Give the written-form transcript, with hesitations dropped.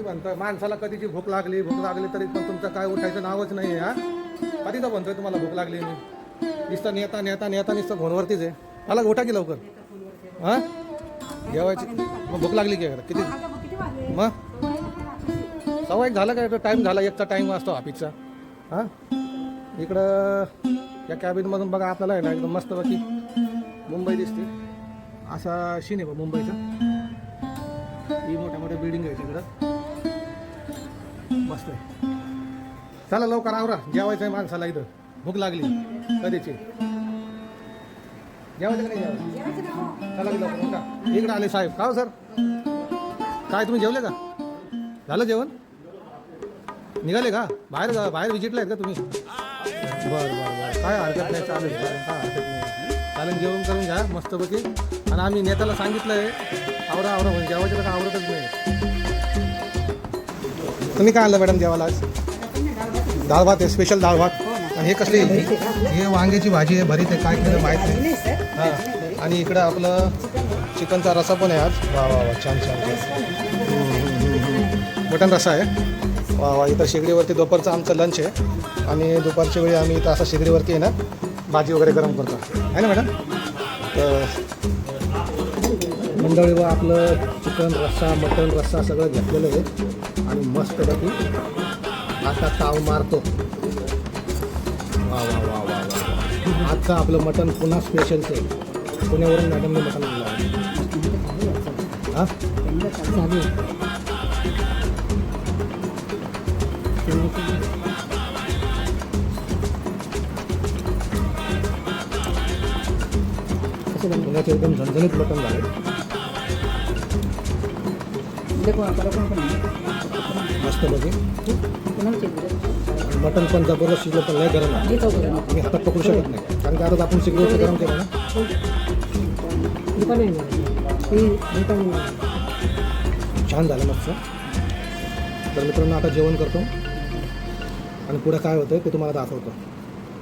कधी म्हणतोय माणसाला कधीची भूक लागली तरी पण तुमचं काय उठायचं नावच नाही हा. कधीच म्हणतोय तुम्हाला भूक लागली मी नुसतं नेता नुसतं फोनवरतीच आहे. मला उठा की लवकर हां जेवायची. मग भूक लागली की किती मग 1:15 झालं काय टाईम झाला. 1चा टाईम असतो ऑफिसचा. हां इकडं या कॅबिनमधून बघा आपल्याला आहे ना एकदम मस्त बाकी मुंबई दिसते. असा सीन आहे बा मुंबईचा. ही मोठ्या बिल्डिंग आहे तिकडं मस्त आहे. चला लवकर आवरा जेवायचं आहे माणसाला. इथं भूक लागली कधीची. जेवायचं नाही जेवायचं चला की लवकर का इकडं आले साहेब. का हो सर काय तुम्ही जेवले का? झालं जेवण? निघाले का? बाहेर विजिटला आहेत का तुम्ही? बरं काय हरकत नाही चालेल काय हरकत नाही चालेल. जेवण करून घ्या मस्तपैकी. आणि आम्ही नेत्याला सांगितलं आहे आवरा म्हणजे जेवायचं तर आवरतच नाही. तुम्ही काय आणलं मॅडम जेवायला आज? डाळ भात आहे स्पेशल डाळ भात. आणि हे कसली हे वांग्याची भाजी आहे भरीत आहे काय केलं माहीत नाही. हां आणि इकडं आपलं चिकनचा रसा पण आहे आज. वा छान मटन रसा आहे. वा इथं शेगडीवरती दुपारचं आमचं लंच आहे. आणि दुपारच्या वेळी आम्ही इथं असं शेगडीवरती आहे ना भाजी वगैरे गरम करतो आहे ना मॅडम. तर मंडळी व आपलं चिकन रस्सा मटन रस्सा सगळं घेतलेलं आहे. आणि मस्तपैकी आता ताव मारतो. वा आजचं आपलं मटन पुन्हा स्पेशलचं आहे. पुण्यावरून मॅडमने मटन आणलं आहे. हां पुण्याचं एकदम झणझणीत मटन झालं. मस्त बघे मटन पण जबरदस्त शिजलं पण लय गरम आहे. मी हातात पकडू शकत नाही कारण की आता आपण शिगडीवरती गरम केलं ना. छान झालं मस्त. तर मित्रांनो आता जेवण करतो आणि पुढे काय होतं ते तुम्हाला दाखवतो.